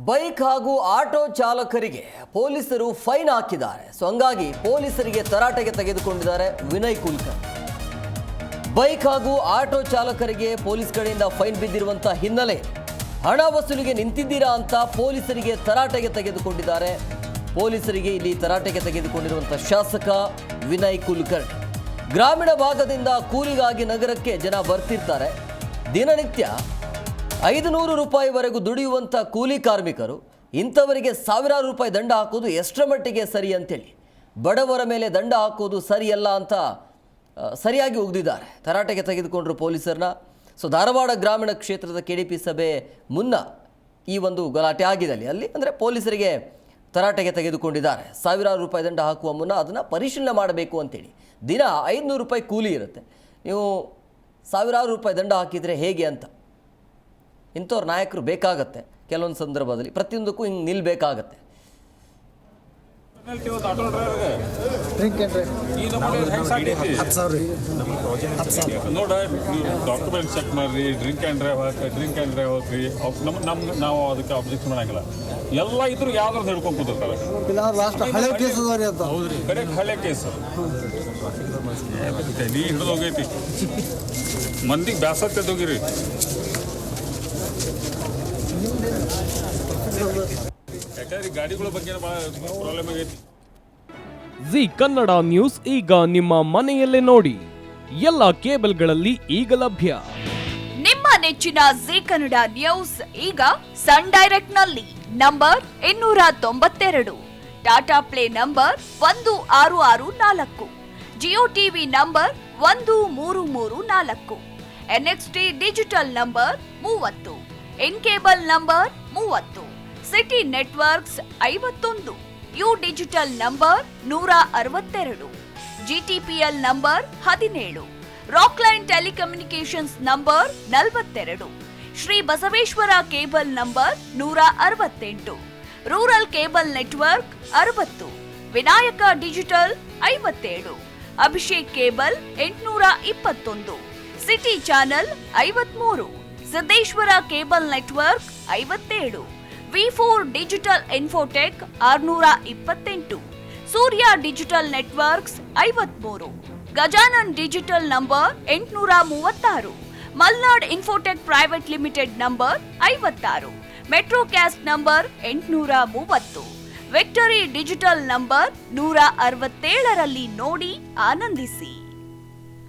Bike ಹಾಗೂ auto ಚಾಲಕರಿಗೆ ಪೊಲೀಸರು ಫೈನ್ ಹಾಕಿದ್ದಾರೆ. ಸೊ ಹಂಗಾಗಿ ಪೊಲೀಸರಿಗೆ ತರಾಟೆಗೆ ತೆಗೆದುಕೊಂಡಿದ್ದಾರೆ ವಿನಯ್ ಕುಲಕರ್ಣಿ. ಬೈಕ್ ಹಾಗೂ ಆಟೋ ಚಾಲಕರಿಗೆ ಪೊಲೀಸ್ ಕಡೆಯಿಂದ ಫೈನ್ ಬಿದ್ದಿರುವಂಥ ಹಿನ್ನೆಲೆ ಹಣ ವಸೂಲಿಗೆ ನಿಂತಿದ್ದೀರಾ ಅಂತ ಪೊಲೀಸರಿಗೆ ತರಾಟೆಗೆ ತೆಗೆದುಕೊಂಡಿದ್ದಾರೆ. ಪೊಲೀಸರಿಗೆ ಇಲ್ಲಿ ತರಾಟೆಗೆ ತೆಗೆದುಕೊಂಡಿರುವಂಥ ಶಾಸಕ ವಿನಯ್ ಕುಲಕರ್ಣಿ. ಗ್ರಾಮೀಣ ಭಾಗದಿಂದ ಕೂಲಿಗಾಗಿ ನಗರಕ್ಕೆ ಜನ ಬರ್ತಿರ್ತಾರೆ. ದಿನನಿತ್ಯ 500 ರೂಪಾಯಿವರೆಗೂ ದುಡಿಯುವಂಥ ಕೂಲಿ ಕಾರ್ಮಿಕರು ಇಂಥವರಿಗೆ ಸಾವಿರಾರು ರೂಪಾಯಿ ದಂಡ ಹಾಕೋದು ಎಷ್ಟರ ಮಟ್ಟಿಗೆ ಸರಿ ಅಂತೇಳಿ ಬಡವರ ಮೇಲೆ ದಂಡ ಹಾಕೋದು ಸರಿಯಲ್ಲ ಅಂತ ಸರಿಯಾಗಿ ಉಗಿದಿದ್ದಾರೆ. ತರಾಟೆಗೆ ತೆಗೆದುಕೊಂಡರು ಪೊಲೀಸರನ್ನ. ಸೊ ಧಾರವಾಡ ಗ್ರಾಮೀಣ ಕ್ಷೇತ್ರದ KDP ಸಭೆ ಮುನ್ನ ಈ ಒಂದು ಗಲಾಟೆ ಆಗಿದೆ. ಅಲ್ಲಿ ಅಂದರೆ ಪೊಲೀಸರಿಗೆ ತರಾಟೆಗೆ ತೆಗೆದುಕೊಂಡಿದ್ದಾರೆ. ಸಾವಿರಾರು ರೂಪಾಯಿ ದಂಡ ಹಾಕುವ ಮುನ್ನ ಅದನ್ನು ಪರಿಶೀಲನೆ ಮಾಡಬೇಕು ಅಂತೇಳಿ. ದಿನ 500 ರೂಪಾಯಿ ಕೂಲಿ ಇರುತ್ತೆ. ನೀವು ಸಾವಿರಾರು ರೂಪಾಯಿ ದಂಡ ಹಾಕಿದರೆ ಹೇಗೆ ಅಂತ ಇಂಥವ್ರ ನಾಯಕರು ಬೇಕಾಗತ್ತೆ. ಕೆಲವೊಂದು ಸಂದರ್ಭದಲ್ಲಿ ಪ್ರತಿಯೊಂದಕ್ಕೂ ಹಿಂಗೆ ನಿಲ್ಲಬೇಕಾಗತ್ತೆ. ನೋಡ ಡಾಕ್ಯುಮೆಂಟ್ ಚೆಕ್ ಮಾಡ್ರಿ, ಡ್ರಿಂಕ್ ಆ್ಯಂಡ್ ಡ್ರೈವ್ ಹೋಗ್ರಿ. ನಾವು ಅದಕ್ಕೆ ಅಬ್ಜೆಕ್ಷನ್ ಮಾಡಂಗಿಲ್ಲ. ಎಲ್ಲ ಇದ್ರು ಯಾವ್ದಾದ್ರು ಹಿಡ್ಕೊಂಡು ಕೂತಿರ್ತಾರೆ. ಕರೆಕ್ಟ್ ಹಳೆ ಕೇಸು ನೀ ಹಿಡಿದು ಹೋಗೈತಿ. ಮಂದಿಗೆ ಬ್ಯಾಸತ್ತೆ ಹೋಗಿರಿ. ಗಾಡಿಗಳ ಬಗ್ಗೆ ಪ್ರಾಬ್ಲಮ್ ಆಗೈತಿ. ಜಿ ಕನ್ನಡ ನ್ಯೂಸ್ ಈಗ ನಿಮ್ಮ ಮನೆಯಲ್ಲೇ ನೋಡಿ. ಎಲ್ಲ ಕೇಬಲ್ಗಳಲ್ಲಿ ಈಗ ಲಭ್ಯ. ನಿಮ್ಮ ನೆಚ್ಚಿನ ಜಿ ಕನ್ನಡ ನ್ಯೂಸ್ ಈಗ ಸನ್ ಡೈರೆಕ್ಟ್ ನಲ್ಲಿ number 292, Tata play number 1664, Jio TV number 1334, NXT digital number 30, in cable number 30, city networks 51, U digital number 162, GTPL number 17, Rockline telecommunications number 42, Shri Basaveshwara cable number 168, rural cable network 60, Vinayaka digital 57, Abhishek cable 821, city channel 53, Siddeshwara cable network 57, V4 digital Infotech 628, Surya digital networks 53, Gajanan digital number 836, Malnad Infotech Private Limited number 56, Metrocast number 830, Victory Digital number 167ರಲ್ಲಿ ನೋಡಿ ಆನಂದಿಸಿ.